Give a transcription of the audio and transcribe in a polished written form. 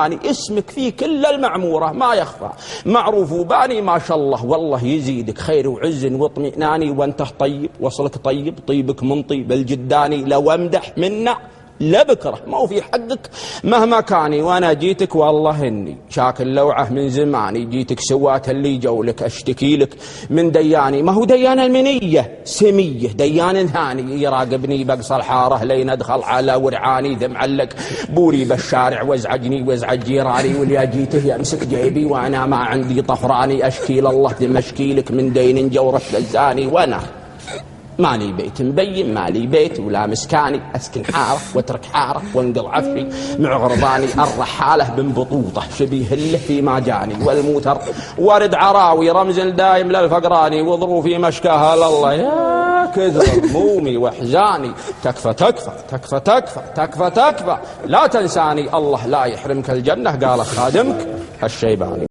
اسمك فيه كل المعمورة ما يخفى، معروف وباني ما شاء الله، والله يزيدك خير وعز واطمئناني، وانت طيب وصلك طيب، طيبك من طيب الجداني، لو امدح منا لبكره ما هو في حقك مهما كاني، وانا جيتك والله اني شاكل لوعه من زماني، جيتك سوات اللي جولك اشتكي لك من دياني، ما هو ديان المنيه سميه، ديان ثاني يراقبني بقصى الحاره لين ادخل على ورعاني، ذم علق بوري بالشارع وازعجني وازعج جيراني، واللي جيته يمسك جيبي وانا ما عندي طفراني، اشكي لله ذم اشكي لك من دين جورة لزاني، وانا مالي بيت مبين، مالي بيت ولا مسكاني، اسكن حاره واترك حاره وانقل عفري مع غرباني، الرحاله بن بطوطه شبيه له في ما جاني، والموتر ورد عراوي رمز دايم للفقراني، وظروفي مشكاها لله يا كثر همومي واحزاني، تكفى تكفى تكفى تكفى تكفى تكفى لا تنساني، الله لا يحرمك الجنه قال خادمك الشيباني.